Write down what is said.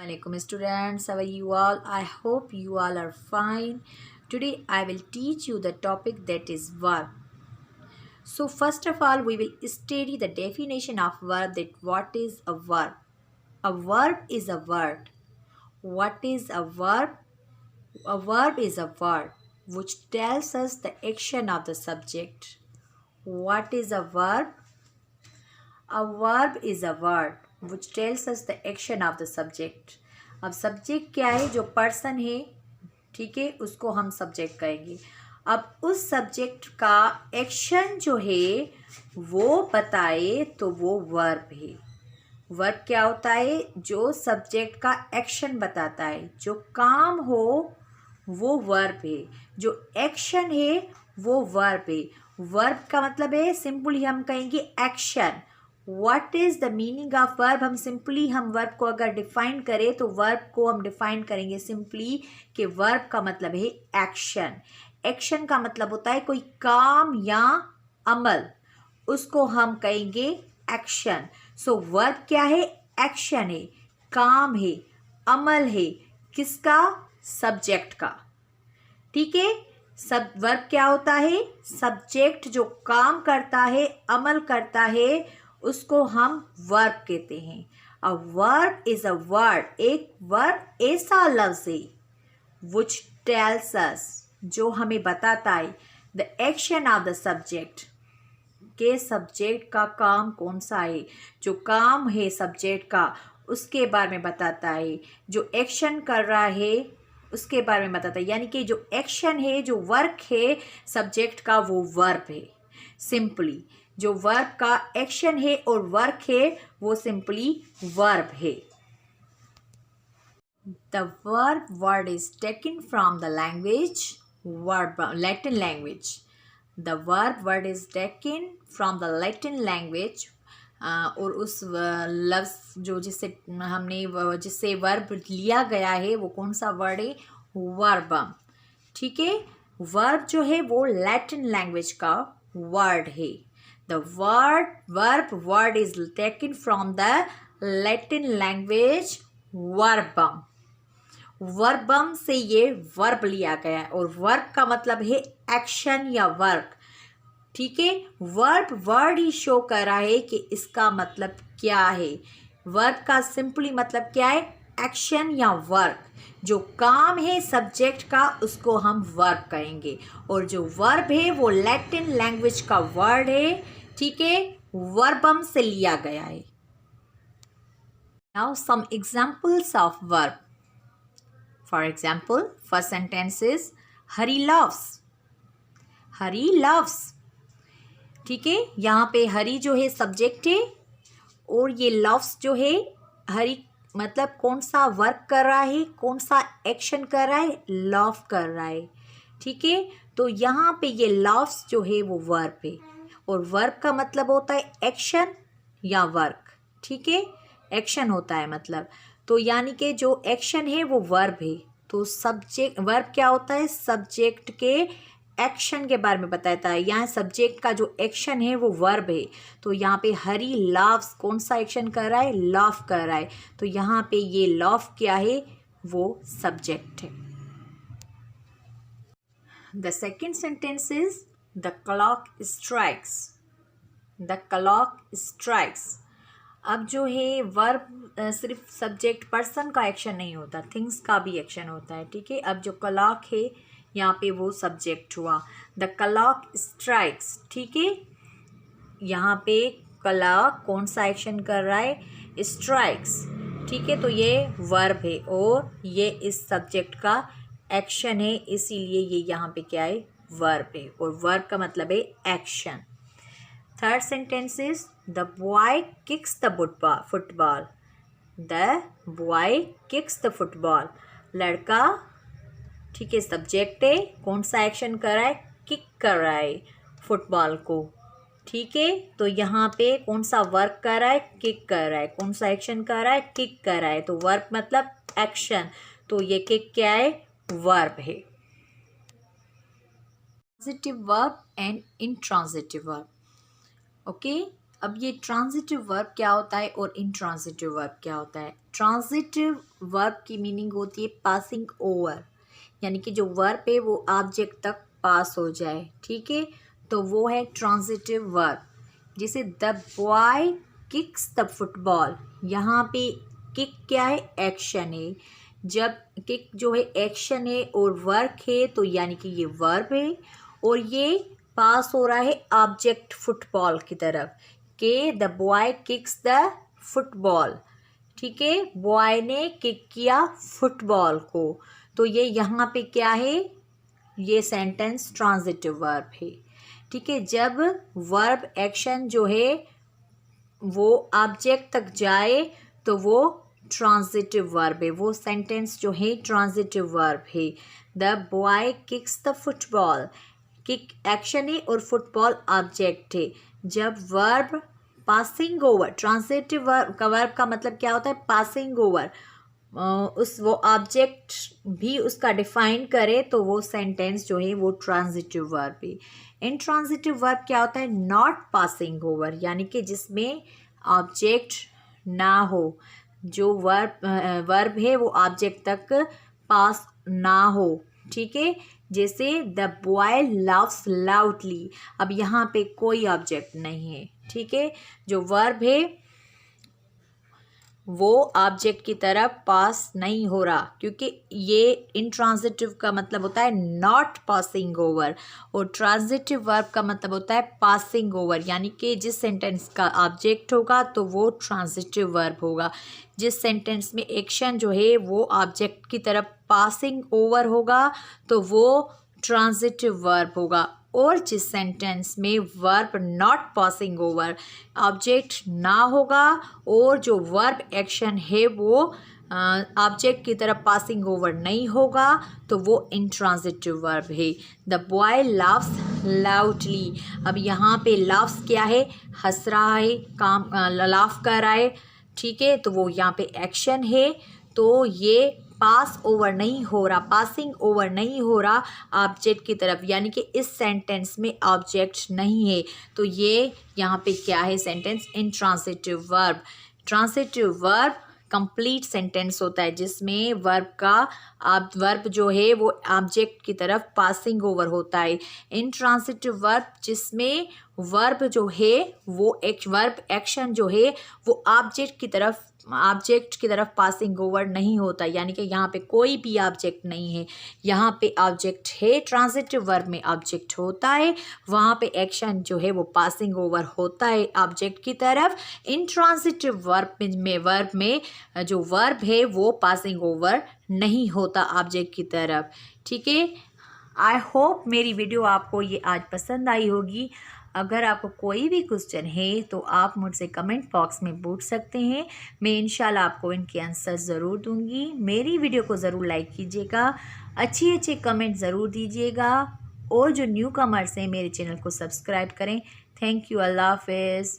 Alaikum students, how are you all? I hope you all are fine. Today I will teach you the topic that is verb. So first of all we will study the definition of verb, that what is a verb. A verb is a word. What is a verb? A verb is a word which tells us the action of the subject. What is a verb? A verb is a word which tells us the action of the subject. अब subject क्या है? जो person है, ठीक है, उसको हम subject कहेंगे. अब उस सब्जेक्ट का एक्शन जो है वो बताए तो वो वर्ब है. वर्ब क्या होता है? जो सब्जेक्ट का एक्शन बताता है, जो काम हो वो वर्ब है, जो एक्शन है वो वर्ब है. वर्ब का मतलब है, सिंपली हम कहेंगे action. What is the meaning of verb? हम वर्ब को अगर डिफाइन करें तो वर्ब को हम डिफाइन करेंगे सिंपली कि वर्ब का मतलब है एक्शन. एक्शन का मतलब होता है कोई काम या अमल, उसको हम कहेंगे एक्शन. सो वर्ब क्या है? एक्शन है, काम है, अमल है. किसका? सब्जेक्ट का. ठीक है. सब वर्ब क्या होता है? सब्जेक्ट जो काम करता है, अमल करता है, उसको हम वर्ब कहते हैं. A verb is a word. एक वर्ब ऐसा लफ्ज है which tells us, जो हमें बताता है the action of the subject, के सब्जेक्ट का काम कौन सा है. जो काम है सब्जेक्ट का उसके बारे में बताता है, जो एक्शन कर रहा है उसके बारे में बताता है. यानी कि जो एक्शन है, जो वर्क है सब्जेक्ट का, वो वर्ब है. सिंपली जो वर्ब का एक्शन है और वर्क है वो सिंपली वर्ब है. The verb word is taken from the language verb, Latin language. The verb word is taken from the Latin language. और उस लफ्ज़ जो जिससे वर्ब लिया गया है वो कौन सा वर्ड है? वर्बम. ठीक है. वर्ब जो है वो लैटिन लैंग्वेज का वर्ड है. The verb word is taken from the Latin language verbum. Verbum से ये verb लिया गया है और verb का मतलब है एक्शन या वर्क. ठीक है. वर्ड ही शो कर रहा है कि इसका मतलब क्या है. वर्ब का सिंपली मतलब क्या है? एक्शन या वर्क. जो काम है सब्जेक्ट का उसको हम वर्ब कहेंगे और जो वर्ब है वो लैटिन लैंग्वेज का वर्ड है. ठीक है. वर्बम से लिया गया है. Now some examples of verb. For example, first sentence is Hari loves. Hari loves. ठीक है. यहाँ पे हरी जो है सब्जेक्ट है और ये लव्स जो है, हरी मतलब कौन सा वर्क कर रहा है, कौन सा एक्शन कर रहा है? लव कर रहा है. ठीक है. तो यहाँ पे ये लव्स जो है वो वर्ब है और वर्ब का मतलब होता है एक्शन या वर्क. ठीक है. एक्शन होता है मतलब. तो यानी कि जो एक्शन है वो वर्ब है. तो सब्जेक्ट, वर्ब क्या होता है? सब्जेक्ट के एक्शन के बारे में बताता है. यहाँ सब्जेक्ट का जो एक्शन है वो वर्ब है. तो यहाँ पे हरी लव्स कौन सा एक्शन कर रहा है? लव कर रहा है. तो यहाँ पे ये लव क्या है? वो सब्जेक्ट है. The second sentence is the clock strikes. The clock strikes. अब जो है वर्ब सिर्फ सब्जेक्ट पर्सन का एक्शन नहीं होता, थिंग्स का भी एक्शन होता है. ठीक है. अब जो क्लॉक है यहाँ पे वो सब्जेक्ट हुआ. The clock strikes. ठीक है. यहाँ पे क्लॉक कौन सा एक्शन कर रहा है? स्ट्राइक्स. ठीक है. तो ये वर्ब है और ये इस सब्जेक्ट का एक्शन है, इसीलिए ये यहाँ पे क्या है? वर्ब है और वर्ब का मतलब है action. Third sentence is the boy kicks the football. The boy kicks the football. लड़का, ठीक है, सब्जेक्ट है, कौन सा एक्शन कर रहा है? किक कर रहा है फुटबॉल को. ठीक है. तो यहाँ पे कौन सा वर्क कर रहा है? किक कर रहा है. कौन सा एक्शन कर रहा है? किक कर रहा है. तो वर्क मतलब एक्शन. तो ये किक क्या है? वर्ब है. Transitive verb and intransitive verb. Okay. अब ये ट्रांजिटिव वर्ब क्या होता है और इंट्रांजिटिव वर्ब क्या होता है। ट्रांजिटिव वर्ब की मीनिंग होती है पासिंग ओवर, यानी कि जो वर्ब है वो ऑब्जेक्ट तक पास हो जाए, ठीक है, तो वो है ट्रांजिटिव वर्ब। जैसे the boy kicks the football, यहाँ पे किक क्या है, एक्शन है। जब किक जो है एक्शन है और वर्क है तो यानी कि ये वर्ब है, और ये पास हो रहा है ऑब्जेक्ट फुटबॉल की तरफ, के the boy kicks the football, ठीक है, बॉय ने किक किया फुटबॉल को, तो ये यहाँ पे क्या है, ये सेंटेंस ट्रांजिटिव वर्ब है, ठीक है। जब वर्ब एक्शन जो है वो ऑब्जेक्ट तक जाए तो वो ट्रांजिटिव वर्ब है, वो सेंटेंस जो है ट्रांजिटिव वर्ब है। The boy kicks the football, kick action है और फुटबॉल ऑब्जेक्ट है। जब verb passing over, transitive verb का मतलब क्या होता है, पासिंग ओवर, उस वो ऑब्जेक्ट भी उसका डिफाइन करे तो वो सेंटेंस जो है वो ट्रांजिटिव वर्ब है। इंट्रांजिटिव वर्ब क्या होता है, नॉट पासिंग ओवर, यानी कि जिसमें ऑब्जेक्ट ना हो, जो वर्ब है वो ऑब्जेक्ट तक पास ना हो, ठीक है। जैसे द बॉय लव्स लाउडली, अब यहाँ पे कोई ऑब्जेक्ट नहीं है, ठीक है, जो वर्ब है वो ऑब्जेक्ट की तरफ पास नहीं हो रहा, क्योंकि ये इंट्रांजिटिव का मतलब होता है नॉट पासिंग ओवर, और ट्रांजिटिव वर्ब का मतलब होता है पासिंग ओवर, यानी कि जिस सेंटेंस का ऑब्जेक्ट होगा तो वो ट्रांजिटिव वर्ब होगा, जिस सेंटेंस में एक्शन जो है वो ऑब्जेक्ट की तरफ पासिंग ओवर होगा तो वो ट्रांजिटिव वर्ब होगा, और जिस सेंटेंस में verb not passing over, object ना होगा और जो वर्ब एक्शन है वो ऑब्जेक्ट की तरफ पासिंग ओवर नहीं होगा तो वो इंट्रांजिटिव वर्ब है। द बॉय लाफ्स लाउडली, अब यहाँ पे लाफ्स क्या है, हंस रहा है, काम लाफ कर रहा है, ठीक है, तो वो यहाँ पे एक्शन है, तो ये पास ओवर नहीं हो रहा, पासिंग ओवर नहीं हो रहा ऑब्जेक्ट की तरफ, यानी कि इस सेंटेंस में ऑब्जेक्ट नहीं है, तो ये यहाँ पे क्या है, sentence intransitive verb. Transitive verb complete sentence होता है जिसमें वर्ब जो है वो ऑब्जेक्ट की तरफ पासिंग ओवर होता है। इंट्रांजिटिव वर्ब जिसमें वर्ब जो है वो वर्ब एक्शन जो है वो ऑब्जेक्ट की तरफ पासिंग ओवर नहीं होता, यानी कि यहाँ पे कोई भी ऑब्जेक्ट नहीं है, यहाँ पे ऑब्जेक्ट है, ट्रांजिटिव वर्ब में ऑब्जेक्ट होता है, वहाँ पे एक्शन जो है वो पासिंग ओवर होता है ऑब्जेक्ट की तरफ। इंट्रांजिटिव वर्ब में जो वर्ब है वो पासिंग ओवर नहीं होता ऑब्जेक्ट की तरफ, ठीक है। आई होप मेरी वीडियो आपको ये आज पसंद आई होगी। अगर आपको कोई भी क्वेश्चन है तो आप मुझसे कमेंट बॉक्स में पूछ सकते हैं, मैं इंशाल्लाह आपको इनके आंसर ज़रूर दूंगी। मेरी वीडियो को ज़रूर लाइक कीजिएगा, अच्छे कमेंट ज़रूर दीजिएगा, और जो न्यू कमर्स हैं मेरे चैनल को सब्सक्राइब करें। थैंक यू, अल्लाह हाफिज़।